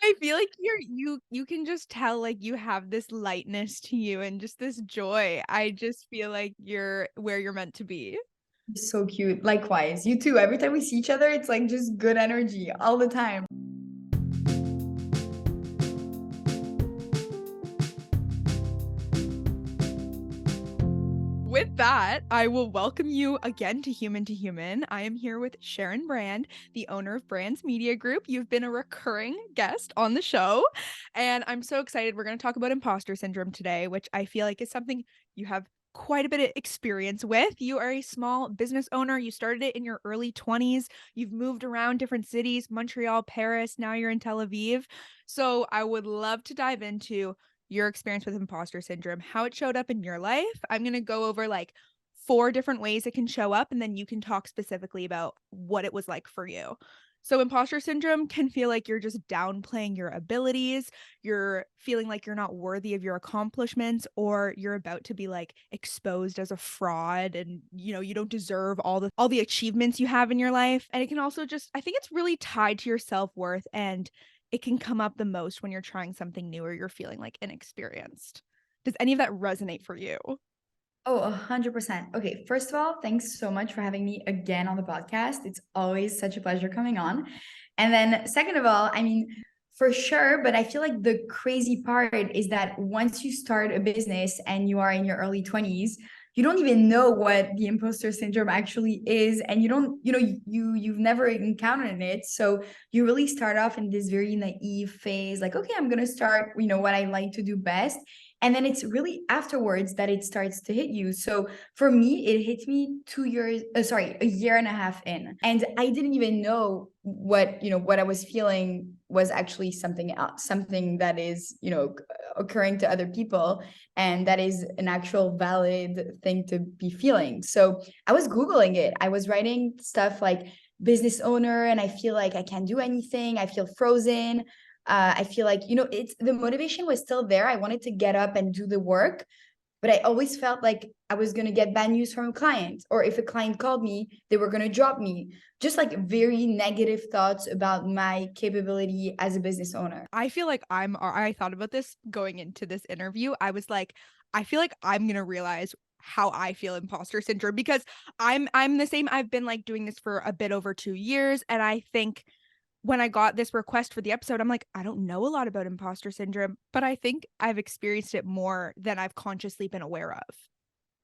I feel like you can just tell, like, you have this lightness to you and just this joy. I just feel like you're where you're meant to be. So cute. Likewise. You too. Every time we see each other, it's like just good energy all the time. With that, I will welcome you again to Human to Human. I am here with Sharon Brand, the owner of Brands Media Group. You've been a recurring guest on the show, and I'm so excited. We're going to talk about imposter syndrome today, which I feel like is something you have quite a bit of experience with. You are a small business owner. You started it in your early 20s. You've moved around different cities, Montreal, Paris, now you're in Tel Aviv. So I would love to dive into your experience with imposter syndrome, how it showed up in your life. I'm going to go over like 4 different ways it can show up, and then you can talk specifically about what it was like for you. So, imposter syndrome can feel like you're just downplaying your abilities, you're feeling like you're not worthy of your accomplishments, or you're about to be like exposed as a fraud and you don't deserve all the achievements you have in your life. And it can also just I think it's really tied to your self-worth, and it can come up the most when you're trying something new or you're feeling, like, inexperienced. Does any of that resonate for you? Oh, 100%. Okay, first of all, thanks so much for having me again on the podcast. It's always such a pleasure coming on. And then, second of all, I mean, for sure, but I feel like the crazy part is that once you start a business and you are in your early 20s, you don't even know what the imposter syndrome actually is, and you don't, you've never encountered it. So you really start off in this very naive phase, like, okay, I'm gonna start, what I like to do best. And then it's really afterwards that it starts to hit you. So for me, it hit me 2 years, sorry, a year and a half in. And I didn't even know what I was feeling was actually something else, something that is, occurring to other people. And that is an actual valid thing to be feeling. So I was Googling it. I was writing stuff like business owner, and I feel like I can't do anything. I feel frozen. I feel like, it's the motivation was still there. I wanted to get up and do the work, but I always felt like I was going to get bad news from a client, or if a client called me, they were going to drop me. Just like very negative thoughts about my capability as a business owner. I feel like I thought about this going into this interview. I was like, I feel like I'm gonna realize how I feel imposter syndrome because I'm the same. I've been like doing this for a bit over 2 years, and I think when I got this request for the episode, I'm like, I don't know a lot about imposter syndrome, but I think I've experienced it more than I've consciously been aware of.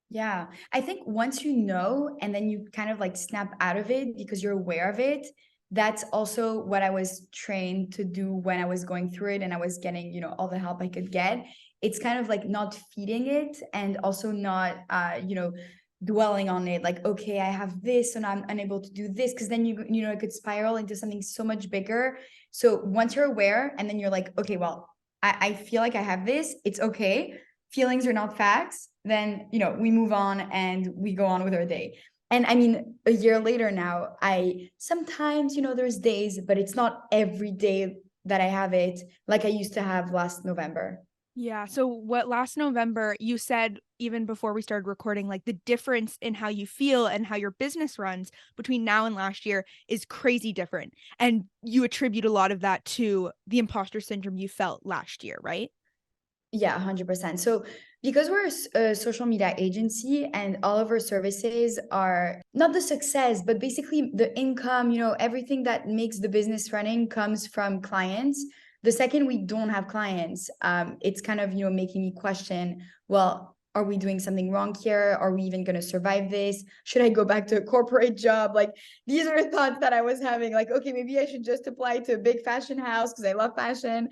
Yeah. I think once you know and then you kind of like snap out of it because you're aware of it, that's also what I was trained to do when I was going through it and I was getting, all the help I could get. It's kind of like not feeding it and also not dwelling on it like, okay, I have this and I'm unable to do this, because then it could spiral into something so much bigger. So once you're aware and then you're like, okay, well, I feel like I have this, it's okay, feelings are not facts, then we move on and we go on with our day. And I mean, a year later now, I sometimes, there's days, but it's not every day that I have it like I used to have last November. Yeah. So what last November you said even before we started recording, like the difference in how you feel and how your business runs between now and last year is crazy different. And you attribute a lot of that to the imposter syndrome you felt last year, right? Yeah, 100%. So because we're a social media agency and all of our services are not the success, but basically the income, everything that makes the business running comes from clients. The second we don't have clients, it's kind of, making me question, well, are we doing something wrong here? Are we even going to survive this? Should I go back to a corporate job? Like, these are thoughts that I was having. Like, okay, maybe I should just apply to a big fashion house because I love fashion.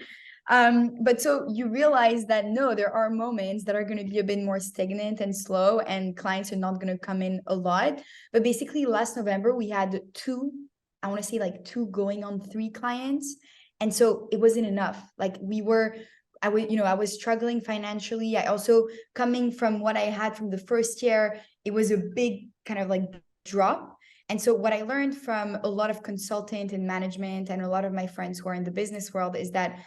But so you realize that no, there are moments that are going to be a bit more stagnant and slow, and clients are not going to come in a lot. But basically, last November, we had two, I want to say like two going on three clients. And so it wasn't enough. Like I was struggling financially. I also, coming from what I had from the first year, it was a big kind of like drop. And so what I learned from a lot of consultant and management and a lot of my friends who are in the business world is that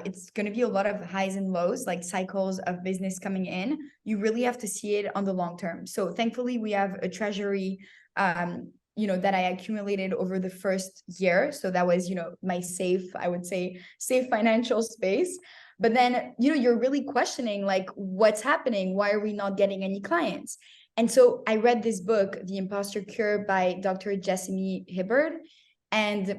it's going to be a lot of highs and lows, like cycles of business coming in. You really have to see it on the long term. So thankfully, we have a treasury that I accumulated over the first year. So that was, my safe, I would say, safe financial space. But then, you're really questioning like what's happening? Why are we not getting any clients? And so I read this book, The Imposter Cure by Dr. Jessamy Hibberd. And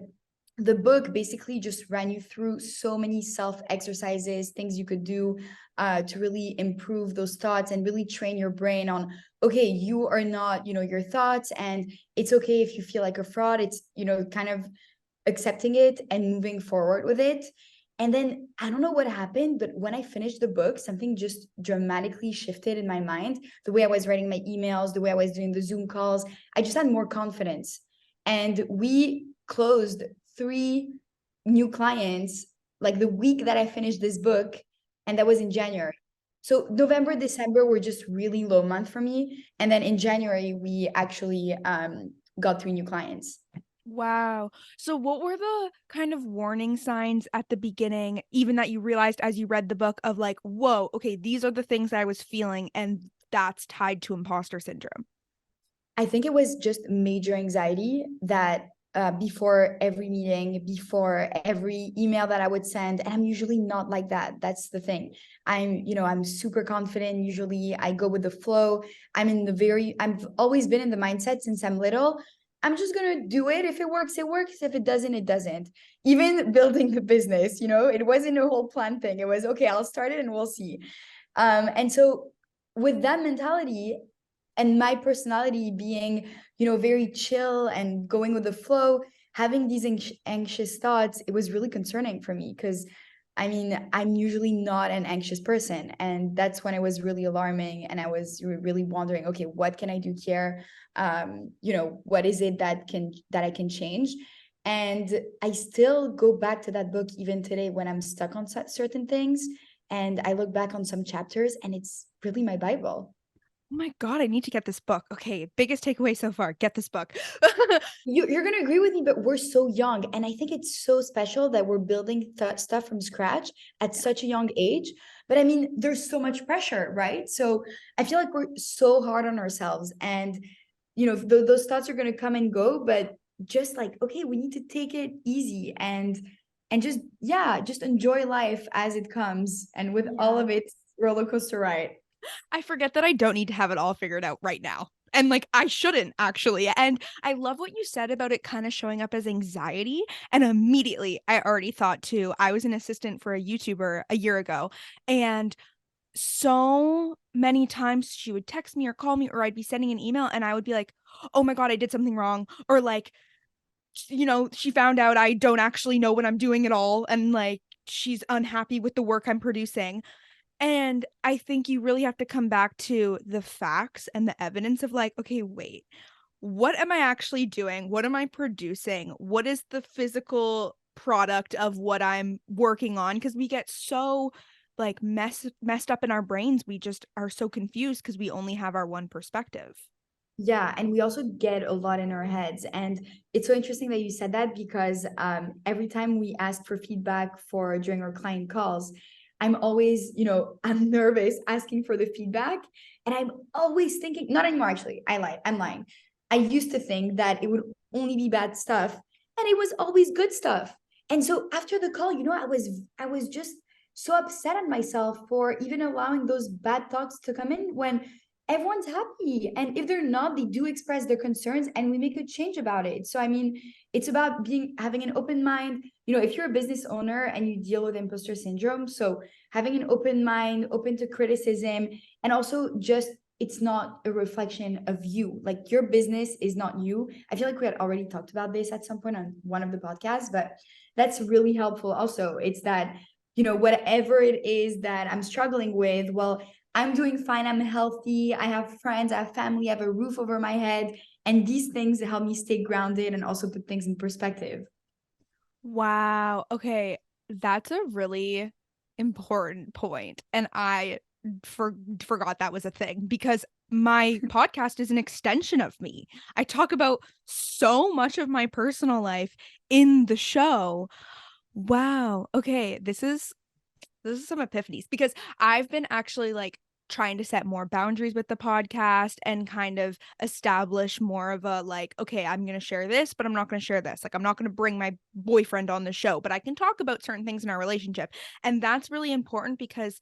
the book basically just ran you through so many self exercises, things you could do to really improve those thoughts and really train your brain on, okay, you are not, your thoughts, and it's okay if you feel like a fraud. It's, kind of accepting it and moving forward with it. And then I don't know what happened, but when I finished the book, something just dramatically shifted in my mind. The way I was writing my emails, the way I was doing the Zoom calls, I just had more confidence. And we closed 3 new clients like the week that I finished this book, and that was in January. So November, December were just really low month for me, and then in January we actually got 3 new clients. Wow. So what were the kind of warning signs at the beginning, even that you realized as you read the book of like, whoa, okay, these are the things I was feeling and that's tied to imposter syndrome? I think it was just major anxiety that before every meeting, before every email that I would send, and I'm usually not like that. That's the thing. I'm super confident. Usually I go with the flow. I've always been in the mindset since I'm little. I'm just gonna do it. If it works, it works. If it doesn't, it doesn't. Even building the business, it wasn't a whole plan thing. It was okay, I'll start it and we'll see. And so with that mentality and my personality being, very chill and going with the flow, having these anxious thoughts, it was really concerning for me because I'm usually not an anxious person. And that's when it was really alarming. And I was really wondering, okay, what can I do here? What is it that I can change? And I still go back to that book even today when I'm stuck on certain things. And I look back on some chapters and it's really my Bible. Oh my God, I need to get this book. Okay, biggest takeaway so far, get this book. You're going to agree with me, but we're so young. And I think it's so special that we're building stuff from scratch at such a young age. But there's so much pressure, right? So I feel like we're so hard on ourselves. And, those thoughts are going to come and go, but just like, okay, we need to take it easy and just, yeah, just enjoy life as it comes. And with all Yeah. of its roller coaster ride. I forget that I don't need to have it all figured out right now. And like, I shouldn't actually. And I love what you said about it kind of showing up as anxiety. And immediately, I already thought too, I was an assistant for a YouTuber a year ago. And so many times she would text me or call me, or I'd be sending an email and I would be like, oh my God, I did something wrong. Or like, she found out I don't actually know what I'm doing at all. And like, she's unhappy with the work I'm producing. And I think you really have to come back to the facts and the evidence of like, okay, wait, what am I actually doing? What am I producing? What is the physical product of what I'm working on? Because we get so like messed up in our brains. We just are so confused because we only have our one perspective. Yeah, and we also get a lot in our heads. And it's so interesting that you said that because every time we ask for feedback for during our client calls, I'm always, I'm nervous asking for the feedback. And I'm always thinking, not anymore, actually. I lied. I'm lying. I used to think that it would only be bad stuff, and it was always good stuff. And so after the call, I was just so upset at myself for even allowing those bad thoughts to come in when everyone's happy, and if they're not, they do express their concerns and we make a change about it. So it's about having an open mind. If you're a business owner and you deal with imposter syndrome, so having an open mind, open to criticism, and also just it's not a reflection of you. Like your business is not you. I feel like we had already talked about this at some point on one of the podcasts, but that's really helpful also. It's that whatever it is that I'm struggling with, well, I'm doing fine. I'm healthy. I have friends. I have family. I have a roof over my head. And these things help me stay grounded and also put things in perspective. Wow. Okay. That's a really important point. And I forgot that was a thing because my podcast is an extension of me. I talk about so much of my personal life in the show. Wow. Okay, this is some epiphanies because I've been actually like trying to set more boundaries with the podcast and kind of establish more of a like, okay, I'm going to share this, but I'm not going to share this. Like, I'm not going to bring my boyfriend on the show, but I can talk about certain things in our relationship. And that's really important because,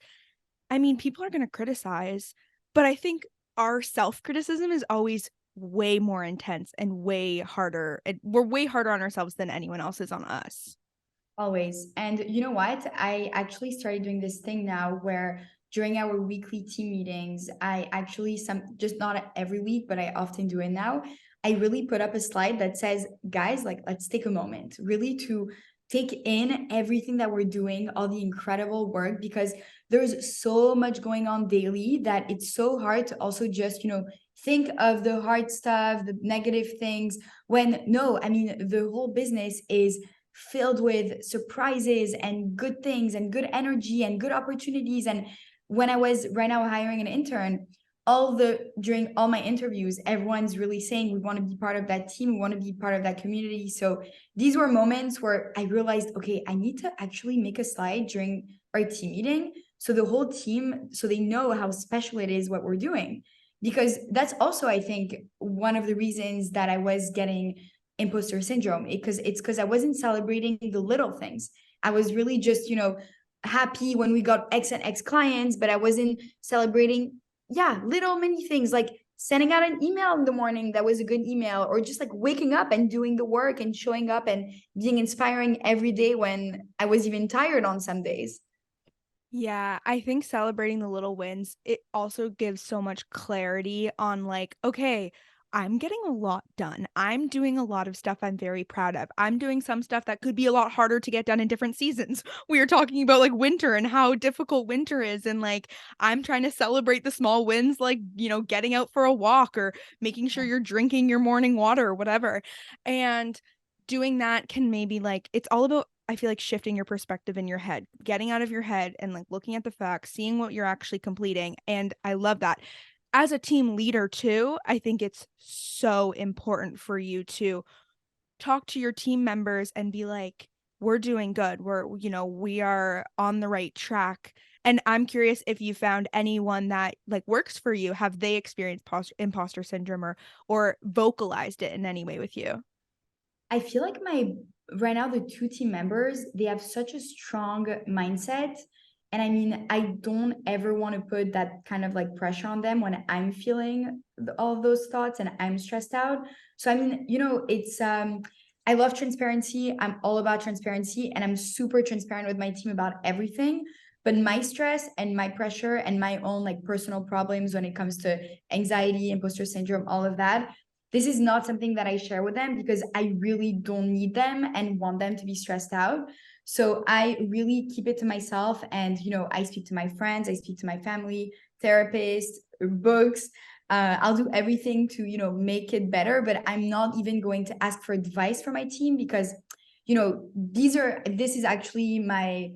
I mean, people are going to criticize, but I think our self criticism is always way more intense and way harder. We're way harder on ourselves than anyone else is on us. Always. And you know what? I actually started doing this thing now where during our weekly team meetings, I actually just not every week, but I often do it now. I really put up a slide that says, guys, like let's take a moment really to take in everything that we're doing, all the incredible work, because there's so much going on daily that it's so hard to also just, think of the hard stuff, the negative things, when no, I mean, the whole business is filled with surprises and good things and good energy and good opportunities. And when I was right now hiring an intern, during all my interviews, everyone's really saying we want to be part of that team, we want to be part of that community. So these were moments where I realized, okay, I need to actually make a slide during our team meeting so the whole team, so they know how special it is what we're doing. Because that's also, I think, one of the reasons that I was getting imposter syndrome, because I wasn't celebrating the little things. I was really just, happy when we got X and X clients, but I wasn't celebrating, yeah, little many things like sending out an email in the morning that was a good email, or just like waking up and doing the work and showing up and being inspiring every day when I was even tired on some days. Yeah, I think celebrating the little wins, it also gives so much clarity on like, okay, I'm getting a lot done. I'm doing a lot of stuff I'm very proud of. I'm doing some stuff that could be a lot harder to get done in different seasons. We were talking about like winter and how difficult winter is. And like, I'm trying to celebrate the small wins, like, getting out for a walk or making sure you're drinking your morning water or whatever. And doing that can maybe like, it's all about, I feel like, shifting your perspective in your head, getting out of your head and like looking at the facts, seeing what you're actually completing. And I love that. As a team leader, too, I think it's so important for you to talk to your team members and be like, we're doing good. We are on the right track. And I'm curious if you found anyone that like works for you. Have they experienced imposter syndrome or vocalized it in any way with you? I feel like my right now the two team members, they have such a strong mindset. And I mean, I don't ever want to put that kind of like pressure on them when I'm feeling all of those thoughts and I'm stressed out. So I mean, it's I love transparency. I'm all about transparency and I'm super transparent with my team about everything. But my stress and my pressure and my own like personal problems when it comes to anxiety, imposter syndrome, all of that, this is not something that I share with them because I really don't need them and want them to be stressed out. So I really keep it to myself. And, I speak to my friends, I speak to my family, therapists, books. I'll do everything to, make it better, but I'm not even going to ask for advice from my team because, this is actually my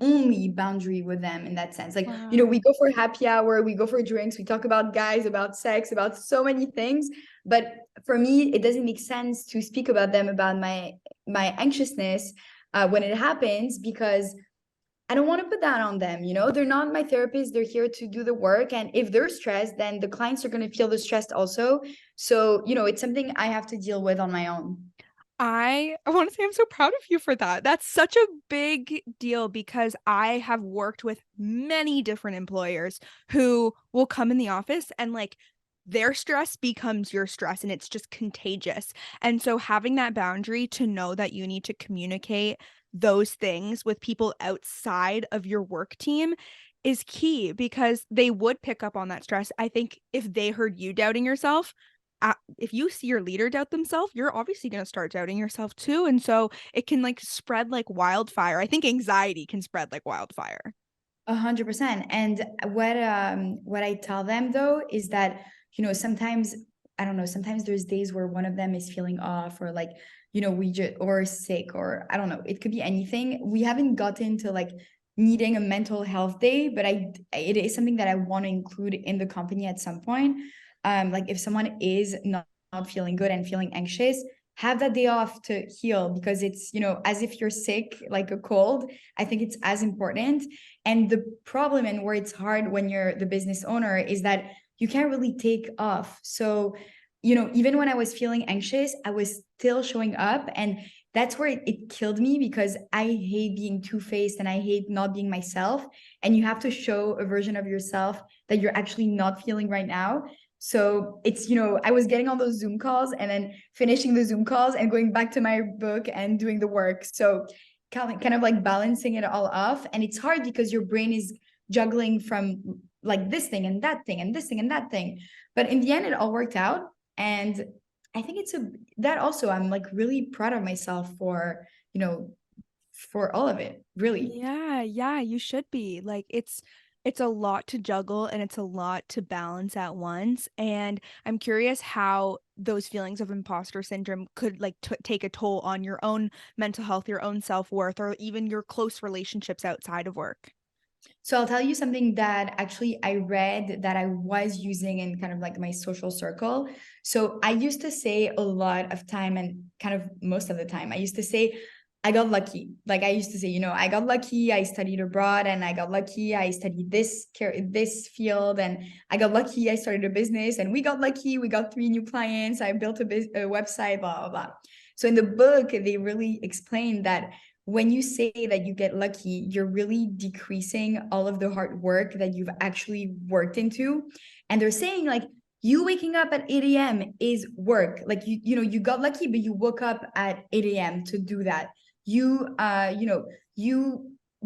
only boundary with them in that sense. Like, we Wow. go for happy hour, we go for drinks, we talk about guys, about sex, about so many things. But for me, it doesn't make sense to speak about them, about my anxiousness when it happens, because I don't want to put that on them. They're not my therapist. They're here to do the work. And if they're stressed, then the clients are going to feel the stress also. So, it's something I have to deal with on my own. I want to say I'm so proud of you for that. That's such a big deal because I have worked with many different employers who will come in the office and like their stress becomes your stress and it's just contagious. And so having that boundary to know that you need to communicate those things with people outside of your work team is key because they would pick up on that stress. I think if they heard you doubting yourself, if you see your leader doubt themselves, you're obviously going to start doubting yourself too. And so it can like spread like wildfire. I think anxiety can spread like wildfire. 100%. And what I tell them though is that, sometimes I don't know, sometimes there's days where one of them is feeling off, or like, we just or sick, or I don't know, it could be anything. We haven't gotten to like needing a mental health day, but it is something that I want to include in the company at some point. Like if someone is not feeling good and feeling anxious, have that day off to heal, because it's, as if you're sick, like a cold. I think it's as important. And the problem, and where it's hard when you're the business owner, is that you can't really take off. So, even when I was feeling anxious, I was still showing up. And that's where it killed me, because I hate being two-faced and I hate not being myself. And you have to show a version of yourself that you're actually not feeling right now. So it's, I was getting all those Zoom calls and then finishing the Zoom calls and going back to my book and doing the work. So kind of like balancing it all off. And it's hard because your brain is juggling from like this thing and that thing and this thing and that thing. But in the end, it all worked out. And I think that also, I'm like really proud of myself for, for all of it, really. Yeah, yeah, you should be. Like it's a lot to juggle and it's a lot to balance at once. And I'm curious how those feelings of imposter syndrome could like take a toll on your own mental health, your own self-worth, or even your close relationships outside of work. So I'll tell you something that actually I read that I was using in kind of like my social circle. So I used to say a lot of time, and kind of most of the time, I used to say, I got lucky. Like I used to say, I got lucky. I studied abroad and I got lucky. I studied this field and I got lucky. I started a business and we got lucky. We got 3 new clients. I built a website, blah, blah, blah. So in the book, they really explain that when you say that you get lucky, you're really decreasing all of the hard work that you've actually worked into. And they're saying like, you waking up at 8 a.m. is work. Like you got lucky, but you woke up at 8 a.m. to do that. You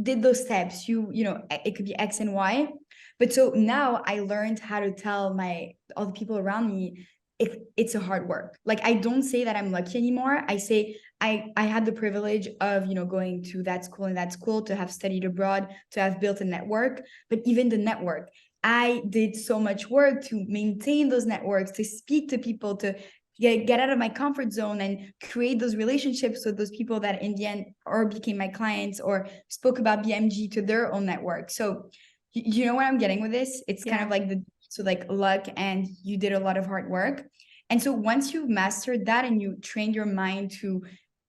did those steps. It could be X and Y. But so now I learned how to tell all the people around me, it's a hard work. Like I don't say that I'm lucky anymore. I say I had the privilege of, going to that school and that school, to have studied abroad, to have built a network. But even the network, I did so much work to maintain those networks, to speak to people, to get out of my comfort zone and create those relationships with those people that in the end or became my clients or spoke about BMG to their own network. So you know what I'm getting with this? It's kind Yeah. of like like luck, and you did a lot of hard work. And so once you've mastered that and you trained your mind to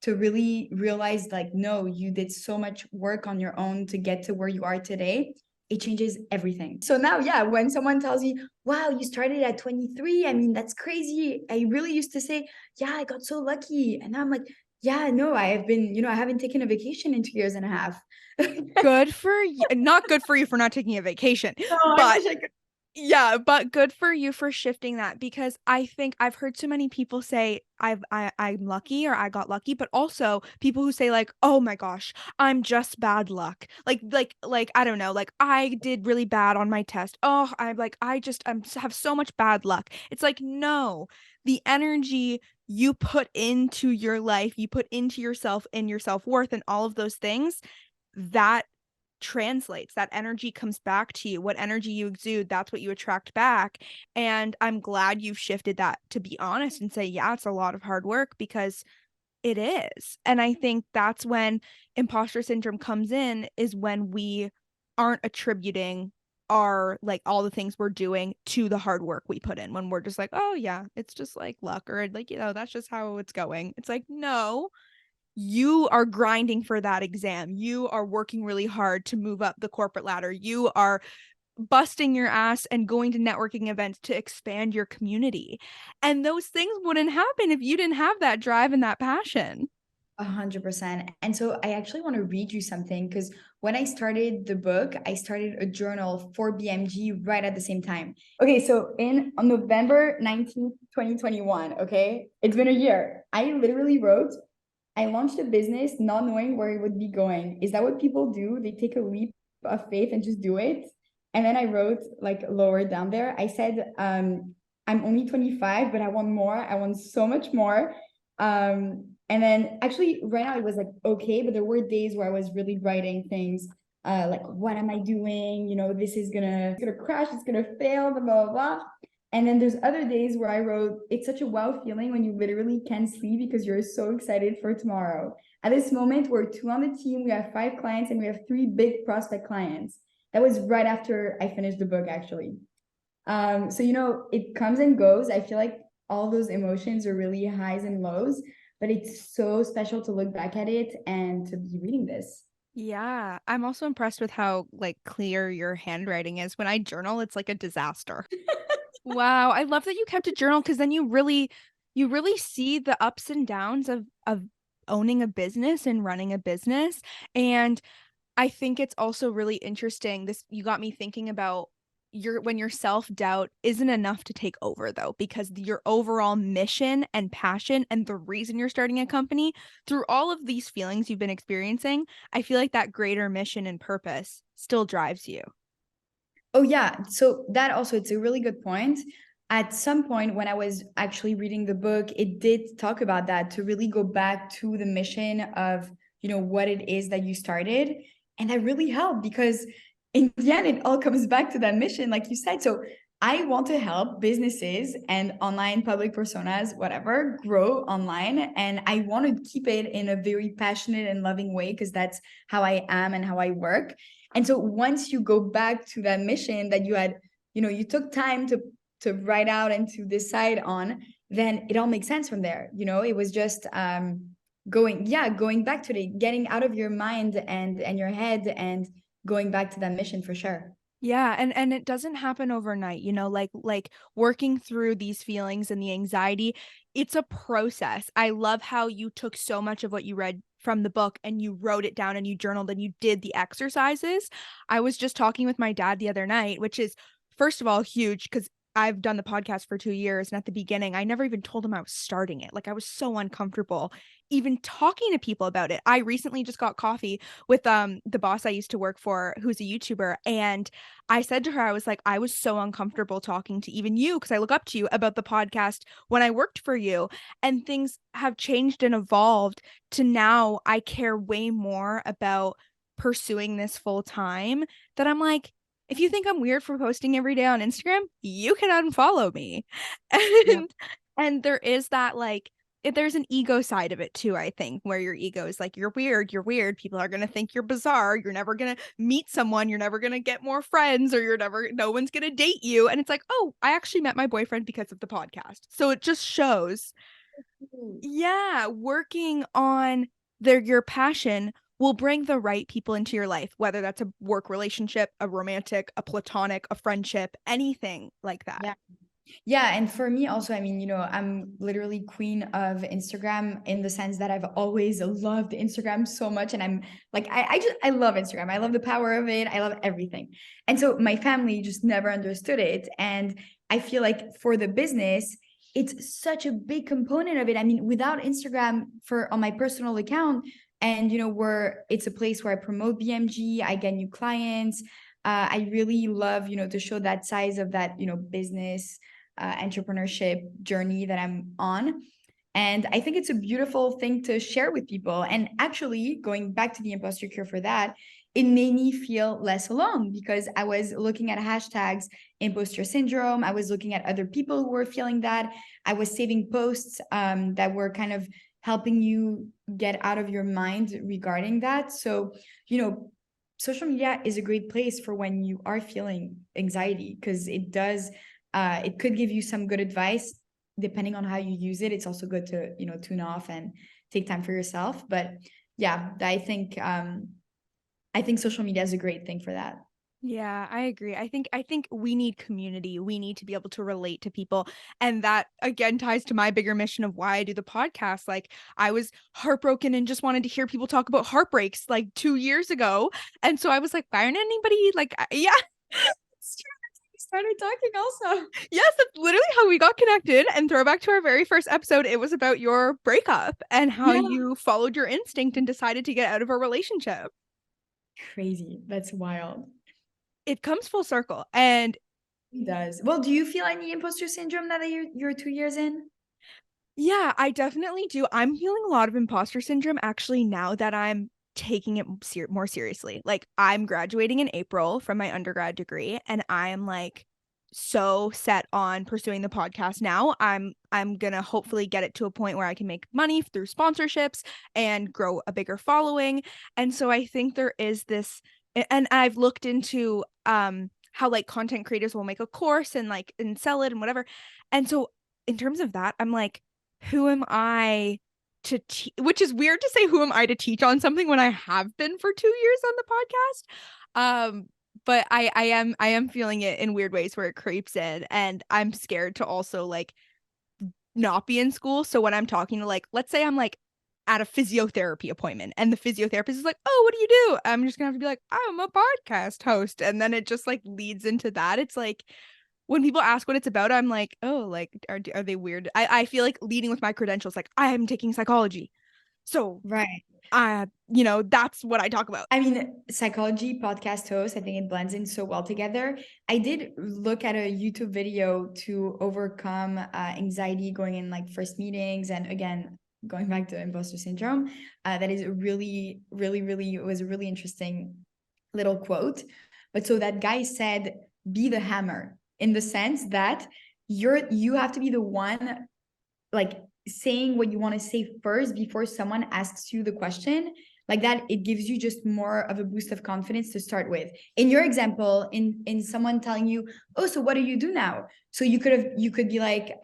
really realize like, no, you did so much work on your own to get to where you are today, it changes everything. So now, yeah, when someone tells you, wow, you started at 23, I mean, that's crazy. I really used to say, yeah, I got so lucky. And now I'm like, yeah, no, I have been, I haven't taken a vacation in 2 years and a half. Good for you. Not good for you for not taking a vacation, No, I but wish I could. yeah, but good for you for shifting that, because I think I've heard so many people say I'm lucky or I got lucky, but also people who say like, "Oh my gosh, I'm just bad luck." Like I don't know, like I did really bad on my test. Oh, I'm like have so much bad luck. It's like, no. The energy you put into your life, you put into yourself and your self-worth and all of those things, that translates. That energy comes back to you. What energy you exude, that's what you attract back. And I'm glad you've shifted that to be honest and say, yeah, it's a lot of hard work, because it is. And I think that's when imposter syndrome comes in, is when we aren't attributing our like all the things we're doing to the hard work we put in, when we're just like, oh yeah, it's just like luck, or like, that's just how it's going. It's like, no, you are grinding for that exam. You are working really hard to move up the corporate ladder. You are busting your ass and going to networking events to expand your community. And those things wouldn't happen if you didn't have that drive and that passion. 100%. And so I actually want to read you something, because when I started the book, I started a journal for BMG right at the same time. Okay, so on November 19th, 2021, okay, it's been a year. I literally wrote, I launched a business not knowing where it would be going. Is that what people do? They take a leap of faith and just do it. And then I wrote like lower down there, I said, I'm only 25, but I want more. I want so much more. And then actually right now it was like, okay, but there were days where I was really writing things like, what am I doing? This is gonna crash, it's gonna fail, blah, blah, blah. And then there's other days where I wrote, it's such a wow feeling when you literally can't sleep because you're so excited for tomorrow. At this moment, we're 2 on the team, we have 5 clients, and we have 3 big prospect clients. That was right after I finished the book, actually. So, it comes and goes. I feel like all those emotions are really highs and lows. but it's so special to look back at it and to be reading this. Yeah, I'm also impressed with how like clear your handwriting is. When I journal, it's like a disaster. Wow, I love that you kept a journal because then you really see the ups and downs of owning a business and running a business. And I think it's also really interesting. This you got me thinking about your self-doubt isn't enough to take over though, because your overall mission and passion and the reason you're starting a company through all of these feelings you've been experiencing, I feel like that greater mission and purpose still drives you. Oh yeah, so that also it's a really good point. At some point when I was actually reading the book, it did talk about that to really go back to the mission of, what it is that you started. And that really helped because in the end it all comes back to that mission like you said. So I want to help businesses and online public personas, whatever, grow online. And I want to keep it in a very passionate and loving way because that's how I am and how I work. And so once you go back to that mission that you had, you took time to write out and to decide on, then it all makes sense from there. It was just going back to it, getting out of your mind and your head and going back to that mission for sure. Yeah, and it doesn't happen overnight, like working through these feelings and the anxiety, it's a process. I love how you took so much of what you read from the book and you wrote it down and you journaled and you did the exercises. I was just talking with my dad the other night, which is first of all huge because I've done the podcast for 2 years, and at the beginning, I never even told him I was starting it. Like I was so uncomfortable even talking to people about it. I recently just got coffee with the boss I used to work for, who's a YouTuber, and I said to her, I was like, I was so uncomfortable talking to even you because I look up to you about the podcast when I worked for you. And things have changed and evolved to now I care way more about pursuing this full time. That I'm like, if you think I'm weird for posting every day on Instagram, you can unfollow me. Yeah. And there is that like there's an ego side of it too, I think, where your ego is like, you're weird. People are gonna think you're bizarre. You're never gonna meet someone. You're never gonna get more friends, or no one's gonna date you. And it's like, oh, I actually met my boyfriend because of the podcast. So it just shows, yeah, working on your passion will bring the right people into your life, whether that's a work relationship, a romantic, a platonic, a friendship, anything like that. Yeah. Yeah, and for me also, I mean, I'm literally queen of Instagram in the sense that I've always loved Instagram so much. And I'm like, I love Instagram. I love the power of it. I love everything. And so my family just never understood it. And I feel like for the business, it's such a big component of it. I mean, without Instagram on my personal account, and where it's a place where I promote BMG, I get new clients. I really love, to show that size of that, business entrepreneurship journey that I'm on. And I think it's a beautiful thing to share with people. And actually, going back to the imposter cure for that, it made me feel less alone because I was looking at hashtags imposter syndrome. I was looking at other people who were feeling that. I was saving posts that were kind of helping you get out of your mind regarding that. So, social media is a great place for when you are feeling anxiety because it could give you some good advice depending on how you use it. It's also good to tune off and take time for yourself. But yeah, I think social media is a great thing for that. Yeah, I agree. I think we need community. We need to be able to relate to people. And that again ties to my bigger mission of why I do the podcast. Like I was heartbroken and just wanted to hear people talk about heartbreaks like 2 years ago. And so I was like, why aren't anybody like yeah. It's true. We started talking also. Yes, that's literally how we got connected. And throwback to our very first episode, it was about your breakup and how Yeah. you followed your instinct and decided to get out of a relationship. Crazy. That's wild. It comes full circle. And It does. Well, do you feel any imposter syndrome now that you're 2 years in? yeah, I definitely do. I'm feeling a lot of imposter syndrome actually now that I'm taking it more seriously. Like I'm graduating in April from my undergrad degree and I am like so set on pursuing the podcast now. I'm going to hopefully get it to a point where I can make money through sponsorships and grow a bigger following. And so I think there is this and I've looked into how like content creators will make a course and like and sell it and whatever. And so in terms of that, I'm like who am I which is weird to say, who am I to teach on something when I have been for 2 years on the podcast. But I am feeling it in weird ways where it creeps in, and I'm scared to also like not be in school. So when I'm talking to, like, let's say I'm like at a physiotherapy appointment and the physiotherapist is like, "Oh, what do you do?" I'm just gonna have to be like, "I'm a podcast host." And then it just like leads into that. It's like when people ask what it's about, I'm like, "Oh, like are they weird?" I feel like leading with my credentials, like I am taking psychology. So Right. that's what I talk about. I mean, psychology, podcast host, I think it blends in so well together. I did look at a YouTube video to overcome anxiety going in like first meetings. And again, going back to imposter syndrome, that is really, really, really, it was a really interesting little quote. But so that guy said, be the hammer, in the sense that you have to be the one like saying what you want to say first before someone asks you the question. Like that, it gives you just more of a boost of confidence to start with. In your example, in someone telling you, oh, so what do you do now? So you could be like,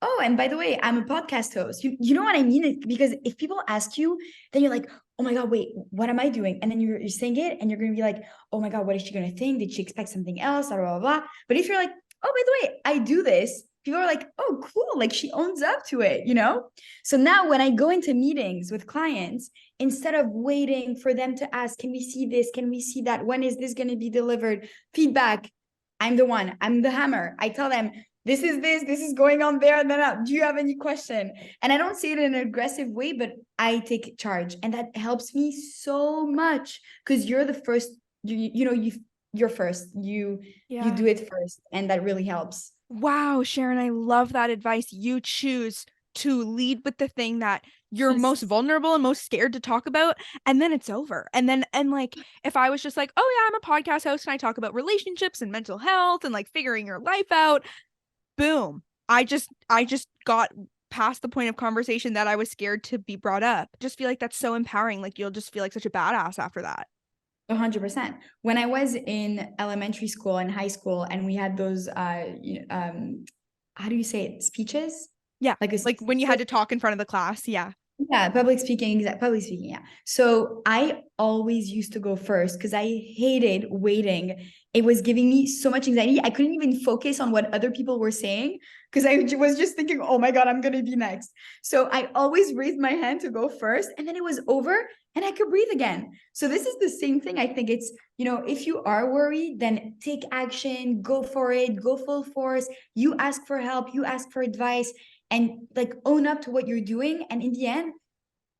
oh, and by the way, I'm a podcast host. You know what I mean? Because if people ask you, then you're like, oh my God, wait, what am I doing? And then you're saying it and you're going to be like, oh my God, what is she going to think? Did she expect something else? Blah, blah, blah. But if you're like, oh, by the way, I do this, people are like, oh, cool. Like she owns up to it, you know? So now when I go into meetings with clients, instead of waiting for them to ask, can we see this? Can we see that? When is this going to be delivered? Feedback. I'm the one. I'm the hammer. I tell them, this is going on there. And then do you have any question? And I don't say it in an aggressive way, but I take charge. And that helps me so much because you're the first, you're first. You Yeah. do it first. And that really helps. Wow, Sharon, I love that advice. You choose to lead with the thing that you're most Yes. vulnerable and most scared to talk about, and then it's over. And like if I was just like, "Oh yeah, I'm a podcast host and I talk about relationships and mental health and like figuring your life out." Boom. I just got past the point of conversation that I was scared to be brought up. Just feel like that's so empowering. Like you'll just feel like such a badass after that. 100%. When I was in elementary school and high school, and we had those, how do you say it? Speeches? Yeah. Like a Like when you had to talk in front of the class. Yeah. yeah, public speaking, yeah. So I always used to go first because I hated waiting. It was giving me so much anxiety. I couldn't even focus on what other people were saying because I was just thinking, oh my God, I'm gonna be next. So I always raised my hand to go first, and then it was over and I could breathe again. So this is the same thing. I think it's, if you are worried, then take action, go for it, go full force. You ask for help, you ask for advice, and like own up to what you're doing. And in the end,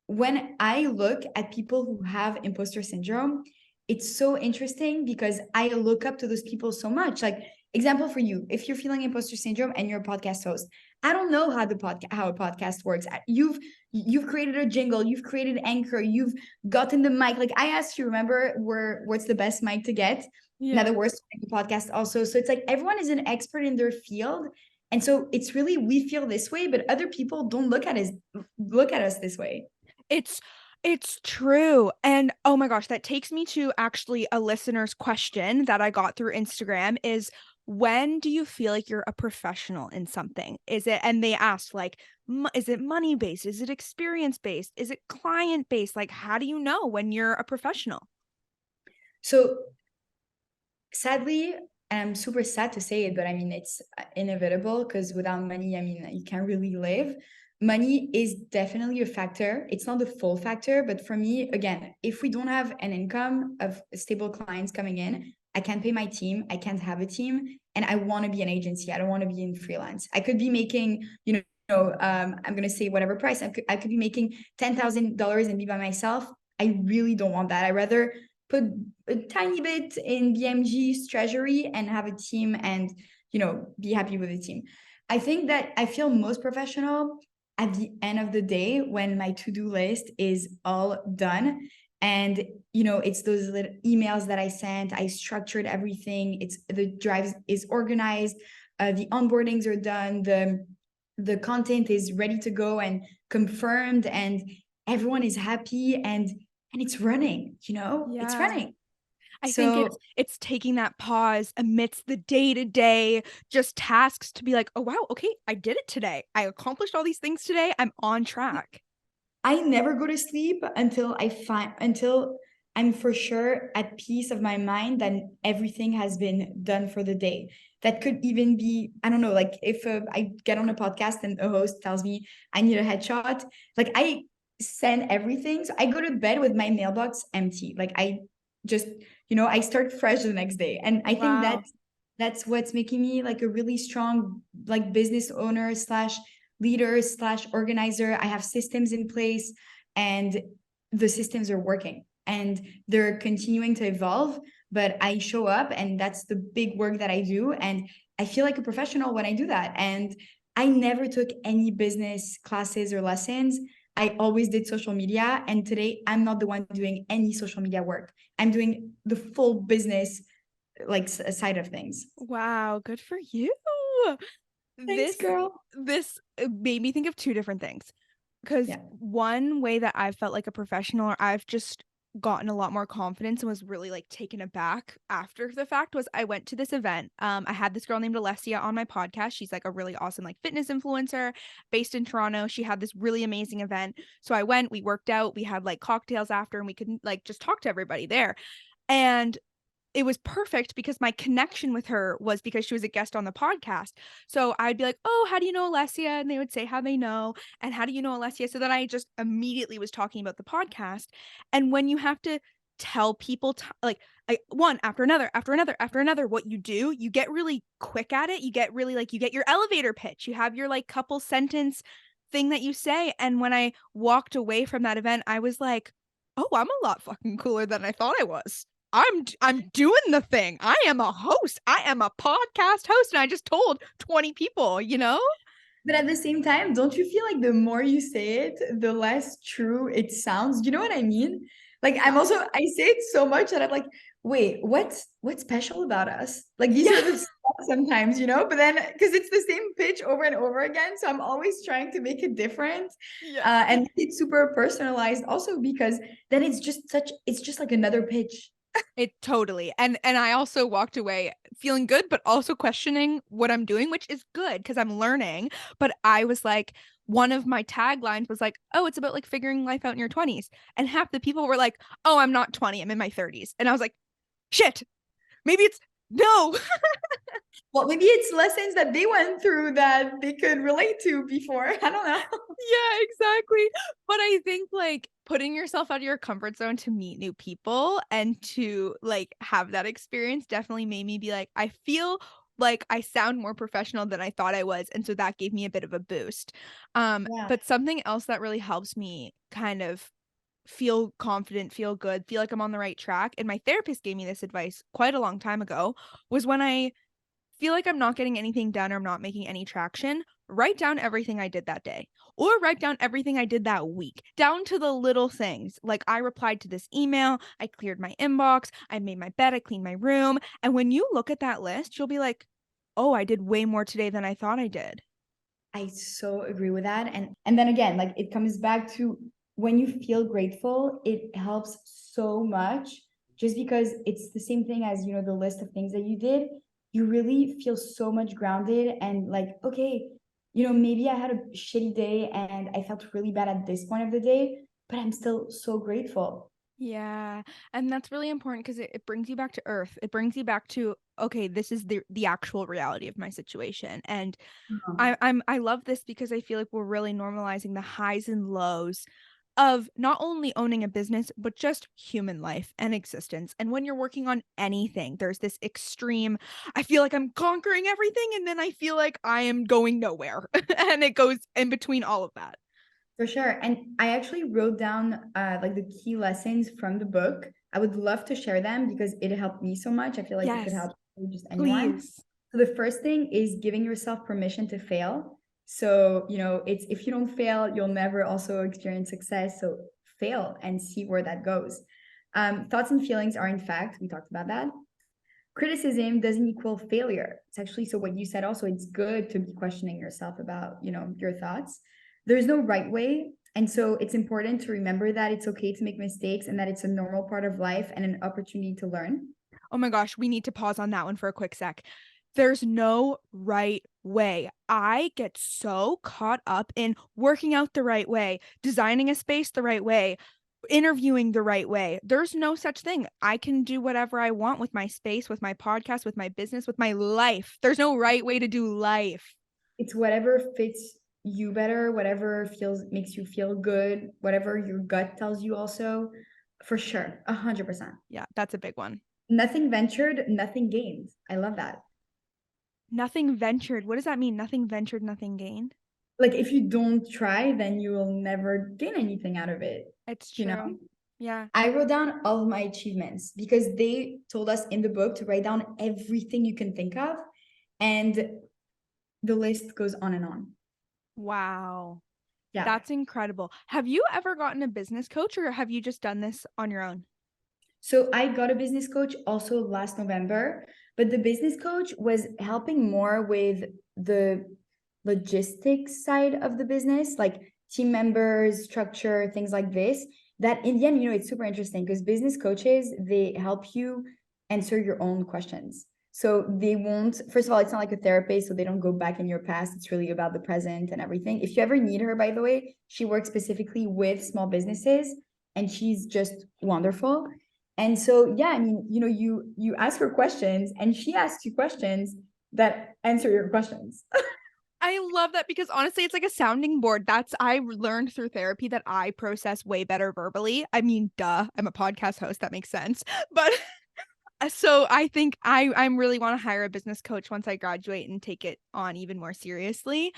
when I look at people who have imposter syndrome, it's so interesting because I look up to those people so much. Like, example for you, if you're feeling imposter syndrome and you're a podcast host, I don't know how a podcast works. You've created a jingle, you've created Anchor, you've gotten the mic. Like I asked you, remember what's the best mic to get? Now Yeah. the worst podcast also. So it's like everyone is an expert in their field. And so it's really, we feel this way, but other people don't look at us this way. It's it's true. And oh my gosh, that takes me to actually a listener's question that I got through Instagram is, when do you feel like you're a professional in something? Is it, and they asked like, is it money based? Is it experience based? Is it client based? Like, how do you know when you're a professional? So sadly, and I'm super sad to say it, but I mean, it's inevitable because without money, I mean, you can't really live. Money is definitely a factor. It's not the full factor, but for me, again, if we don't have an income of stable clients coming in, I can't pay my team. I can't have a team. And I want to be an agency. I don't want to be in freelance. I could be making, I'm going to say whatever price. I could be making $10,000 and be by myself. I really don't want that. I rather put a tiny bit in BMG's treasury and have a team and, be happy with the team. I think that I feel most professional at the end of the day when my to-do list is all done. And, it's those little emails that I sent. I structured everything. It's the drive is organized. The onboardings are done. The content is ready to go and confirmed, and everyone is happy, and it's running, it's Yeah. running. I think So it's taking that pause amidst the day-to-day just tasks to be like, "Oh wow, okay, I did it today. I accomplished all these things today. I'm on track." I never go to sleep until I'm for sure at peace of my mind that everything has been done for the day. That could even be, I don't know, like if I get on a podcast and a host tells me I need a headshot, like I send everything. So I go to bed with my mailbox empty. Like I just, I start fresh the next day. And I think Wow. that's what's making me like a really strong like business owner slash leader slash organizer. I have systems in place and the systems are working and they're continuing to evolve. But I show up and that's the big work that I do. And I feel like a professional when I do that. And I never took any business classes or lessons. I always did social media. And today I'm not the one doing any social media work. I'm doing the full business like side of things. Wow, good for you. Thanks, This girl. this made me think of two different things. Because Yeah. one way that I've felt like a professional, or I've just gotten a lot more confidence and was really like taken aback after the fact, was I went to this event. I had this girl named Alessia on my podcast. She's like a really awesome like fitness influencer based in Toronto. She had this really amazing event. So I went, we worked out, we had like cocktails after, and we could like just talk to everybody there. And it was perfect because my connection with her was because she was a guest on the podcast. So I'd be like, "Oh, how do you know Alessia?" And they would say how they know, and "How do you know Alessia?" So then I just immediately was talking about the podcast. And when you have to tell people like one after another, after another, after another what you do, you get really quick at it. You get really like you get your elevator pitch. You have your like couple sentence thing that you say. And when I walked away from that event, I was like, "Oh, I'm a lot fucking cooler than I thought I was." I'm doing the thing. I am a host. I am a podcast host, and I just told 20 people, you know? But at the same time, don't you feel like the more you say it, the less true it sounds? You know what I mean? Like Yeah. I say it so much that I'm like, wait, what's special about us? Like these Yeah. are the stuff sometimes, but then because it's the same pitch over and over again, so I'm always trying to make it different, Yeah. and it's super personalized. Also because then it's just like another pitch. It totally. And I also walked away feeling good, but also questioning what I'm doing, which is good because I'm learning. But I was like, one of my taglines was like, "Oh, it's about like figuring life out in your 20s." And half the people were like, "Oh, I'm not 20, I'm in my 30s." And I was like, "Shit, maybe it's no." Well, maybe it's lessons that they went through that they could relate to before. I don't know. Yeah, exactly. But I think like putting yourself out of your comfort zone to meet new people and to like have that experience definitely made me be like, I feel like I sound more professional than I thought I was. And so that gave me a bit of a boost. Yeah. But something else that really helps me kind of feel confident, feel good, feel like I'm on the right track. And my therapist gave me this advice quite a long time ago, was when I feel like I'm not getting anything done or I'm not making any traction, write down everything I did that day or write down everything I did that week, down to the little things. Like I replied to this email, I cleared my inbox, I made my bed, I cleaned my room. And when you look at that list, you'll be like, oh, I did way more today than I thought I did. I so agree with that. And then again, like it comes back to when you feel grateful, it helps so much just because it's the same thing as, the list of things that you did. You really feel so much grounded and like, okay, maybe I had a shitty day and I felt really bad at this point of the day, but I'm still so grateful. Yeah. And that's really important because it brings you back to earth. It brings you back to, okay, this is the actual reality of my situation. And Mhm. I love this because I feel like we're really normalizing the highs and lows of not only owning a business, but just human life and existence. And when you're working on anything, there's this extreme, I feel like I'm conquering everything, and then I feel like I am going nowhere. And it goes in between all of that. For sure. And I actually wrote down like the key lessons from the book. I would love to share them because it helped me so much. I feel like it could Yes, help just anyone. please. So the first thing is giving yourself permission to fail. So, it's if you don't fail, you'll never also experience success. So fail and see where that goes. Thoughts and feelings are in fact, we talked about that. Criticism doesn't equal failure. It's actually, so what you said also, it's good to be questioning yourself about, your thoughts. There's no right way. And so it's important to remember that it's okay to make mistakes and that it's a normal part of life and an opportunity to learn. Oh my gosh, we need to pause on that one for a quick sec. There's no right way. I get so caught up in working out the right way, designing a space the right way, interviewing the right way. There's no such thing. I can do whatever I want with my space, with my podcast, with my business, with my life. There's no right way to do life. It's whatever fits you better, whatever feels makes you feel good, whatever your gut tells you also, for sure. 100%. Yeah, that's a big one. Nothing ventured, nothing gained. I love that. Nothing ventured. What does that mean? Nothing ventured, nothing gained? Like if you don't try, then you will never gain anything out of it. It's You true. know? Yeah. I wrote down all of my achievements because they told us in the book to write down everything you can think of. And the list goes on and on. Wow. Yeah. That's incredible. Have you ever gotten a business coach or have you just done this on your own? So I got a business coach also last November, but the business coach was helping more with the logistics side of the business, like team members, structure, things like this. That in the end, it's super interesting because business coaches, they help you answer your own questions. So they won't, first of all, it's not like a therapist, so they don't go back in your past. It's really about the present and everything. If you ever need her, by the way, she works specifically with small businesses and she's just wonderful. And so, yeah, I mean, you ask her questions and she asks you questions that answer your questions. I love that because honestly, it's like a sounding board. I learned through therapy that I process way better verbally. I mean, duh, I'm a podcast host. That makes sense. But so I think I'm really want to hire a business coach once I graduate and take it on even more seriously.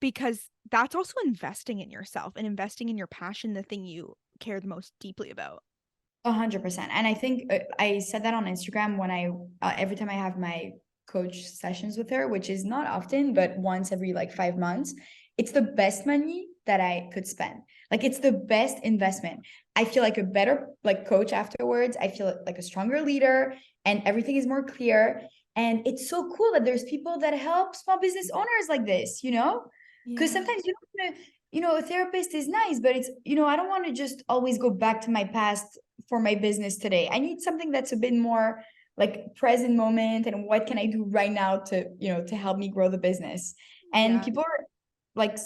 Because that's also investing in yourself and investing in your passion, the thing you care the most deeply about. 100%. And I think I said that on Instagram when every time I have my coach sessions with her, which is not often, but once every like 5 months, it's the best money that I could spend. Like it's the best investment. I feel like a better like coach afterwards. I feel like a stronger leader and everything is more clear. And it's so cool that there's people that help small business owners like this, because Yeah. sometimes you don't want to, a therapist is nice, but it's, I don't want to just always go back to my past for my business today. I need something that's a bit more like present moment and what can I do right now to help me grow the business. And Yeah. people are like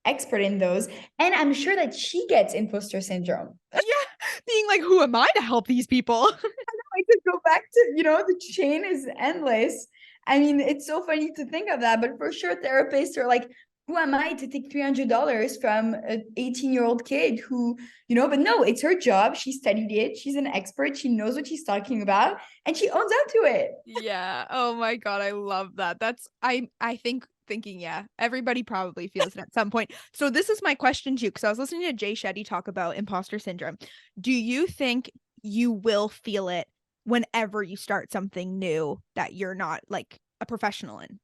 expert in those. And I'm sure that she gets imposter syndrome. Yeah. Being like, who am I to help these people? I could go back to, the chain is endless. I mean, it's so funny to think of that, but for sure, therapists are like, who am I to take $300 from an 18-year-old kid who, but no, it's her job. She studied it. She's an expert. She knows what she's talking about and she owns up to it. Yeah. Oh my God. I love that. I think thinking, yeah, everybody probably feels it at some point. So this is my question to you, because I was listening to Jay Shetty talk about imposter syndrome. Do you think you will feel it whenever you start something new that you're not like a professional in?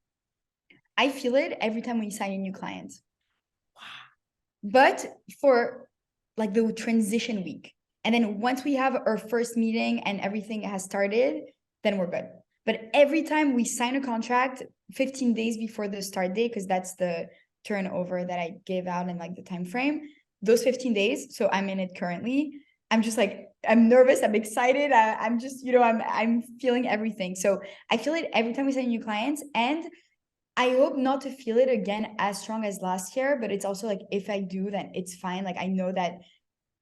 I feel it every time we sign a new client. But for like the transition week. And then once we have our first meeting and everything has started, then we're good. But every time we sign a contract 15 days before the start date, because that's the turnover that I gave out in like the time frame, those 15 days. So I'm in it currently. I'm just like, I'm nervous. I'm excited. I'm just, I'm feeling everything. So I feel it every time we sign new clients. And I hope not to feel it again as strong as last year, but it's also like if I do, then it's fine. Like I know that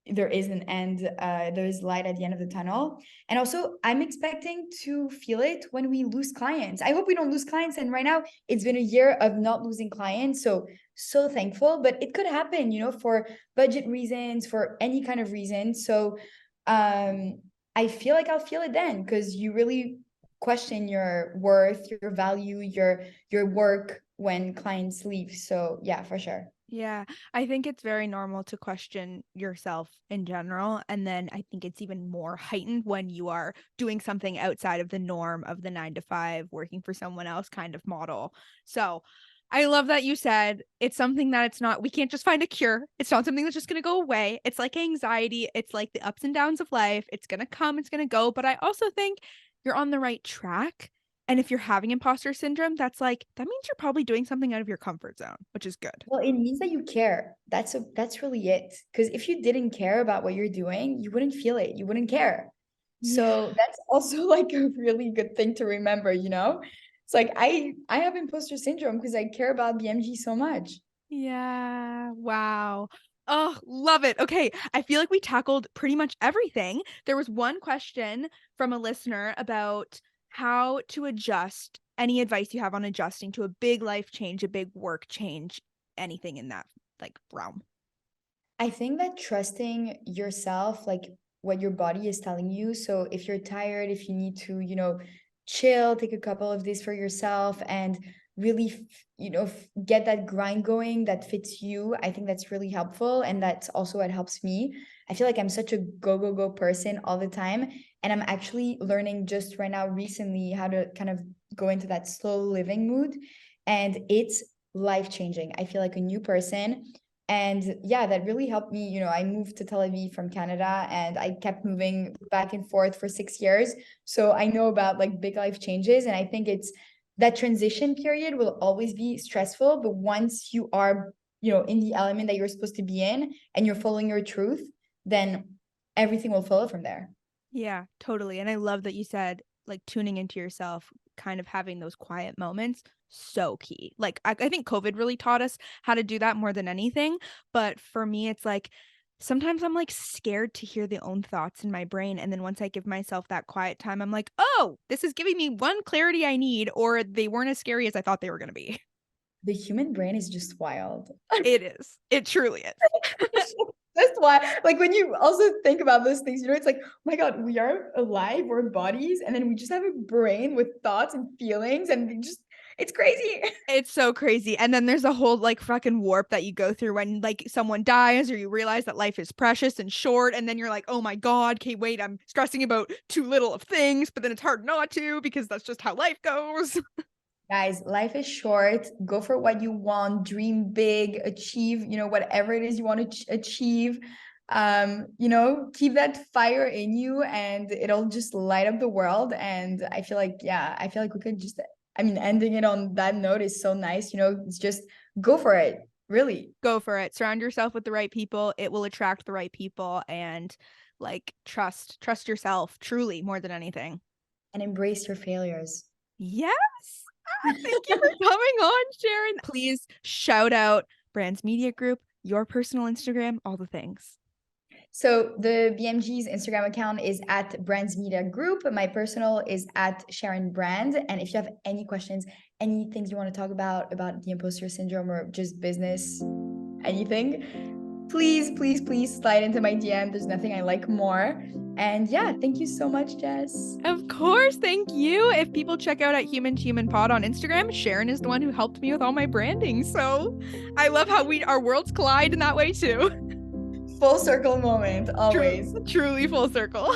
there is an end, there is light at the end of the tunnel. And also, I'm expecting to feel it when we lose clients. I hope we don't lose clients. And right now, it's been a year of not losing clients. So thankful, but it could happen, for budget reasons, for any kind of reason. So I feel like I'll feel it then because you really question your worth, your value, your work when clients leave. So yeah, for sure. Yeah, I think it's very normal to question yourself in general. And then I think it's even more heightened when you are doing something outside of the norm of the 9 to 5, working for someone else kind of model. So I love that you said it's something that we can't just find a cure. It's not something that's just going to go away. It's like anxiety. It's like the ups and downs of life. It's going to come, it's going to go. But I also think you're on the right track. And if you're having imposter syndrome, that means you're probably doing something out of your comfort zone, which is good. Well, it means that you care. That's really it. Because if you didn't care about what you're doing, you wouldn't feel it. You wouldn't care. Yeah. So that's also like a really good thing to remember. It's like I have imposter syndrome because I care about BMG so much. Yeah. Wow. Oh, love it. Okay. I feel like we tackled pretty much everything. There was one question from a listener about how to adjust. Any advice you have on adjusting to a big life change, a big work change, anything in that like realm? I think that trusting yourself, like what your body is telling you. So if you're tired, if you need to, chill, take a couple of days for yourself and really, get that grind going that fits you. I think that's really helpful. And that's also what helps me. I feel like I'm such a go, go, go person all the time. And I'm actually learning just right now recently how to kind of go into that slow living mood. And it's life changing. I feel like a new person, and yeah, that really helped me. I moved to Tel Aviv from Canada and I kept moving back and forth for 6 years. So I know about like big life changes. And I think it's that transition period will always be stressful. But once you are, in the element that you're supposed to be in and you're following your truth, then everything will follow from there. Yeah, totally. And I love that you said like tuning into yourself, kind of having those quiet moments, so key. Like I think COVID really taught us how to do that more than anything. But for me, it's like sometimes I'm like scared to hear the own thoughts in my brain. And then once I give myself that quiet time, I'm like, oh, this is giving me one clarity I need, or they weren't as scary as I thought they were going to be. The human brain is just wild. It is. It truly is. That's why, like, when you also think about those things, it's like, oh my God, we are alive, we're bodies, and then we just have a brain with thoughts and feelings, and it's crazy. It's so crazy. And then there's a whole like fucking warp that you go through when like someone dies or you realize that life is precious and short. And then you're like, oh my God, okay, wait, I'm stressing about too little of things, but then it's hard not to because that's just how life goes. Guys, life is short. Go for what you want, dream big, achieve, whatever it is you want to achieve. Keep that fire in you and it'll just light up the world. And I feel like, yeah, I feel like we could just, ending it on that note is so nice. It's just go for it, really. Go for it. Surround yourself with the right people. It will attract the right people and like trust yourself truly more than anything. And embrace your failures. Yes. Thank you for coming on, Sharon. Please shout out Brands Media Group, your personal Instagram, all the things. So the BMG's Instagram account is at Brands Media Group. My personal is at Sharon Brand. And if you have any questions, any things you want to talk about the imposter syndrome or just business, anything, please, please, please slide into my DM. There's nothing I like more. And yeah, thank you so much, Jess. Of course, thank you. If people check out at Human to Human Pod on Instagram, Sharon is the one who helped me with all my branding. So I love how our worlds collide in that way too. Full circle moment, always. Truly full circle.